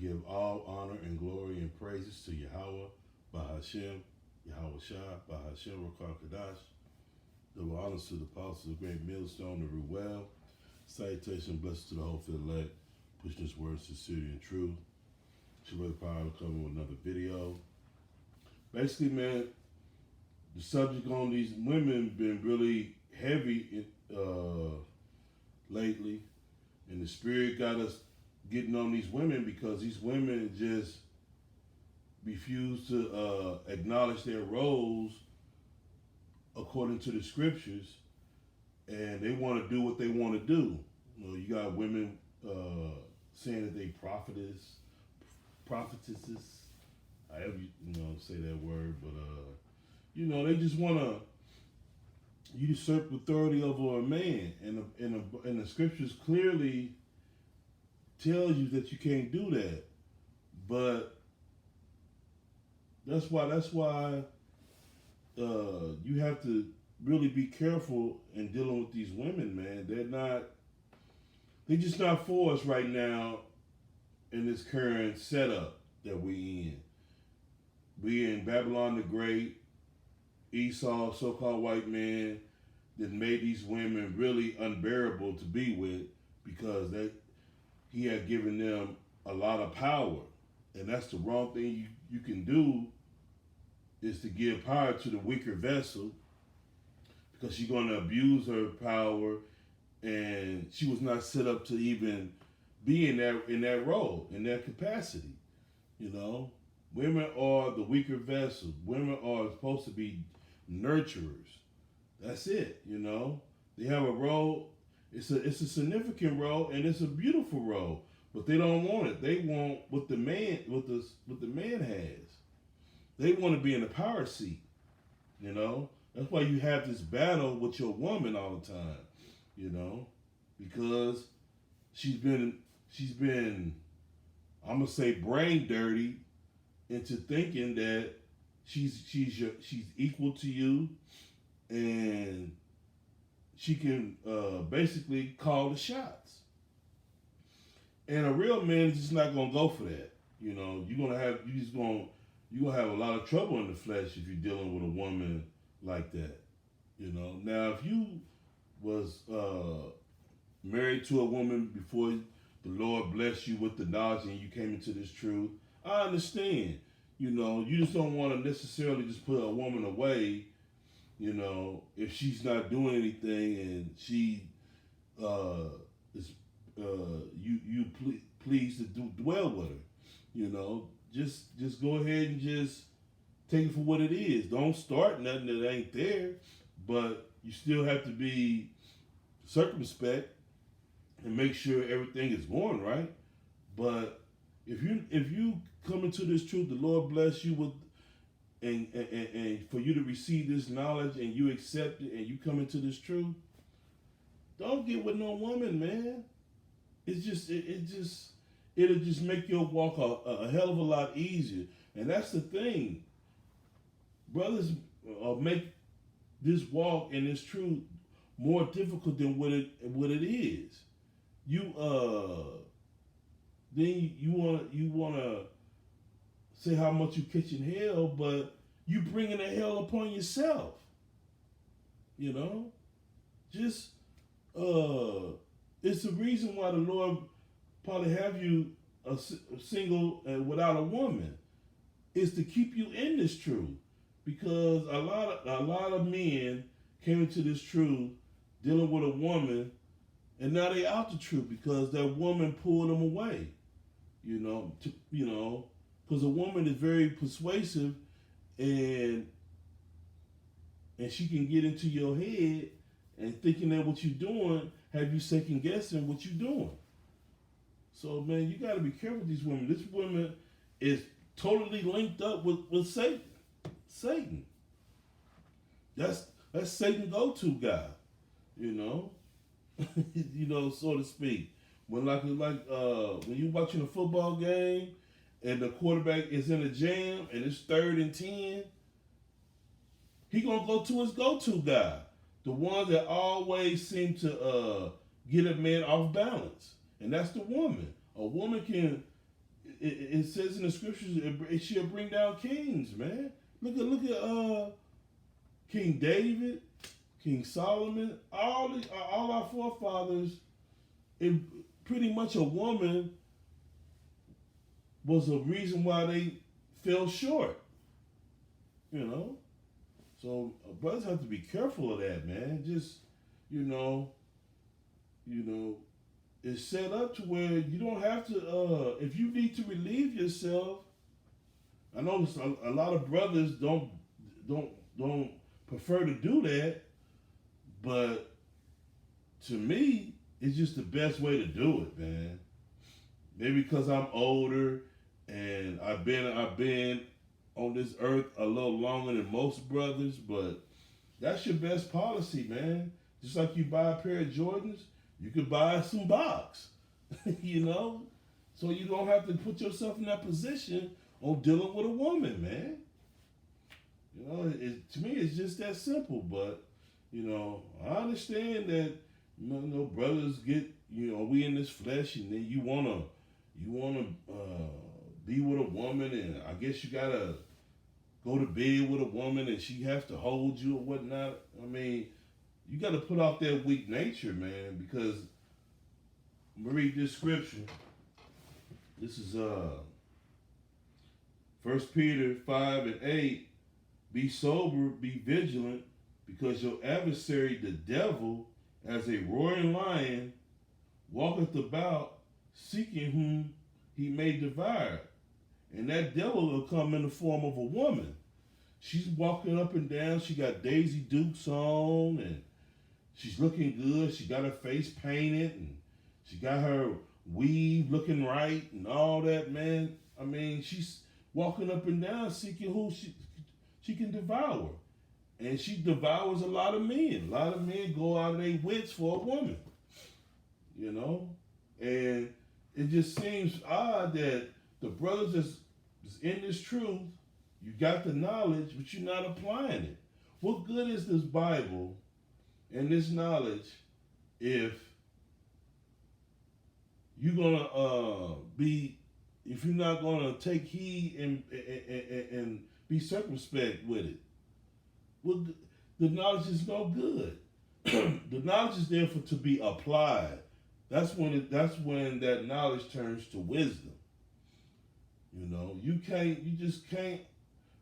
give all honor and glory and praises to Yahweh, Bahashem, Yahweh Shah, Bahashem, Rakar Kadash. Double honors to the apostles of the great millstone, the Ruel. Salutation, blessings to the whole elect. Pushing this word sincerity and truth. Shabbat Power coming with another video. Basically, man, the subject on these women been really heavy lately, and the spirit got us getting on these women because these women just refuse to acknowledge their roles according to the scriptures, and they want to do what they want to do. You know, you got women saying that they prophetesses, however you know say that word, but you know, they just want to usurp authority over a man, and the scriptures clearly tells you that you can't do that. But that's why you have to really be careful in dealing with these women, man. They're just not for us right now in this current setup that we in. We in Babylon the Great. Esau, so-called white man, that made these women really unbearable to be with because he had given them a lot of power. And that's the wrong thing you can do, is to give power to the weaker vessel, because she's going to abuse her power, and she was not set up to even be in that role, in that capacity. You know, women are the weaker vessel. Women are supposed to be nurturers. That's it. You know, they have a role. It's a significant role, and it's a beautiful role. But they don't want it. They want what the man has. They want to be in the power seat. You know, that's why you have this battle with your woman all the time. You know, because she's been I'm gonna say brain dirty into thinking that she's equal to you, and she can basically call the shots. And a real man is just not gonna go for that. You know, you're gonna have a lot of trouble in the flesh if you're dealing with a woman like that. You know, now if you was married to a woman before the Lord blessed you with the knowledge and you came into this truth, I understand. You know, you just don't want to necessarily just put a woman away, you know, if she's not doing anything and she is you pleased to dwell with her. You know, just go ahead and just take it for what it is. Don't start nothing that ain't there, but you still have to be circumspect and make sure everything is going right. But if you come into this truth, the Lord bless you with, and for you to receive this knowledge and you accept it and you come into this truth, don't get with no woman, man. It's just it'll just make your walk a hell of a lot easier. And that's the thing. Brothers make this walk and this truth more difficult than what it is. Then you wanna say how much you catching hell, but you bringing the hell upon yourself. You know, just it's the reason why the Lord probably have you single and without a woman, is to keep you in this truth, because a lot of men came into this truth dealing with a woman, and now they out the truth because that woman pulled them away. You know, because a woman is very persuasive, and she can get into your head and thinking that what you're doing have you second guessing what you're doing. So man, you got to be careful with these women. This woman is totally linked up with Satan. Satan. That's Satan's go-to guy. You know, you know, so to speak. When when you're watching a football game and the quarterback is in a jam and it's 3rd and 10, he gonna go to his go-to guy, the one that always seem to get a man off balance, and that's the woman. A woman can it says in the scriptures it shall bring down kings, man. Look at King David, King Solomon, all our forefathers. It pretty much a woman was a reason why they fell short. You know, so brothers have to be careful of that, man. Just you know, it's set up to where you don't have to. If you need to relieve yourself, I know a lot of brothers don't prefer to do that, but to me, it's just the best way to do it, man. Maybe because I'm older and I've been on this earth a little longer than most brothers, but that's your best policy, man. Just like you buy a pair of Jordans, you could buy some box, you know? So you don't have to put yourself in that position on dealing with a woman, man. You know, to me, it's just that simple. But, you know, I understand that, brothers get, we in this flesh, and then you wanna be with a woman, and I guess you gotta go to bed with a woman, and she has to hold you or whatnot. I mean, you got to put off that weak nature, man, because I'm going to read this scripture. This is 1 Peter 5:8. Be sober, be vigilant, because your adversary, the devil, as a roaring lion, walketh about, seeking whom he may devour. And that devil will come in the form of a woman. She's walking up and down. She got Daisy Dukes on, and she's looking good. She got her face painted, and she got her weave looking right and all that, man. I mean, she's walking up and down seeking who she can devour. And she devours a lot of men. A lot of men go out of their wits for a woman, And it just seems odd that the brothers that's in this truth, you got the knowledge, but you're not applying it. What good is this Bible and this knowledge if you're not gonna take heed and be circumspect with it? Well, the knowledge is no good. The knowledge is there to be applied. That's when that knowledge turns to wisdom. You just can't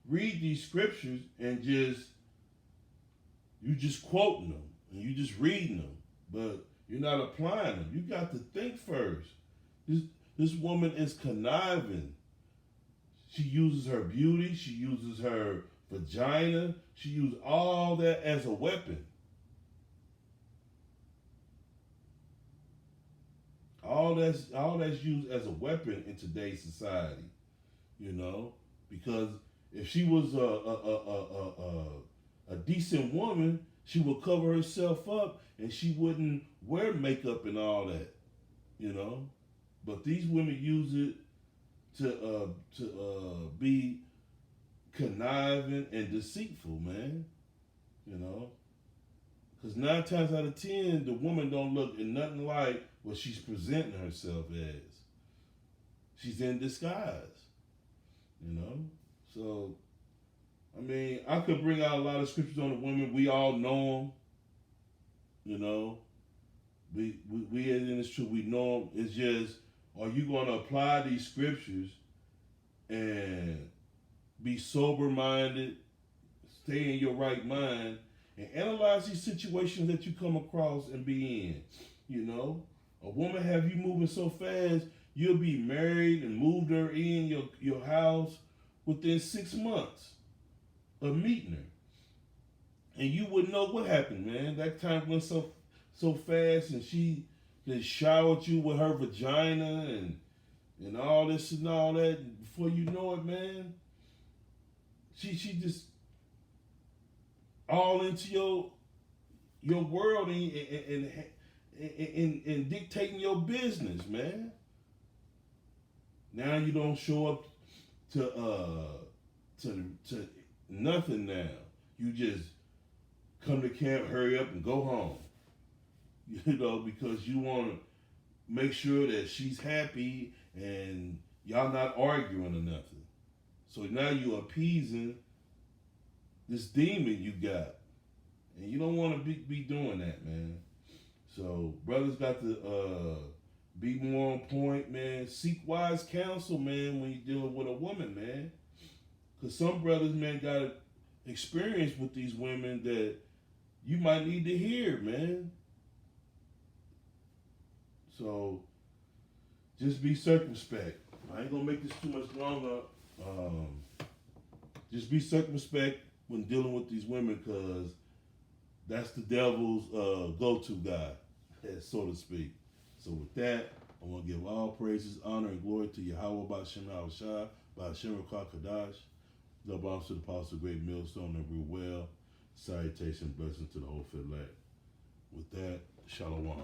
read these scriptures and you just quoting them and you just reading them, but you're not applying them. You got to think first. This woman is conniving. She uses her beauty. She uses her vagina. She uses all that as a weapon. All that's used as a weapon in today's society, because if she was a decent woman, she would cover herself up and she wouldn't wear makeup and all that, But these women use it to be conniving and deceitful, man, Because 9 times out of 10, the woman don't look in nothing like what she's presenting herself as. She's in disguise, So, I mean, I could bring out a lot of scriptures on the women. We all know them, We in this truth, we know them. It's just, are you going to apply these scriptures and be sober-minded, stay in your right mind, and analyze these situations that you come across and be in, A woman have you moving so fast, you'll be married and moved her in your house within 6 months of meeting her. And you wouldn't know what happened, man. That time went so fast, and she just showered you with her vagina and all this and all that. And before you know it, man, she just all into your world and dictating your business, man. Now you don't show up to nothing now. You just come to camp, hurry up, and go home. Because you want to make sure that she's happy and, Y'all not arguing or nothing. So now you appeasing this demon you got. And you don't want to be doing that, man. So brothers got to be more on point, man. Seek wise counsel, man, when you're dealing with a woman, man. Because some brothers, man, got experience with these women that you might need to hear, man. So just be circumspect. I ain't gonna make this too much longer. Just be circumspect when dealing with these women, because that's the devil's go-to guy, so to speak. So with that, I want to give all praises, honor, and glory to Yahweh Ba'Shem Al-Shah, Ba'Shem Kadash. Love bombs to the Apostle Great Millstone and real well. Salutation, blessings to the whole elect. With that, Shalom.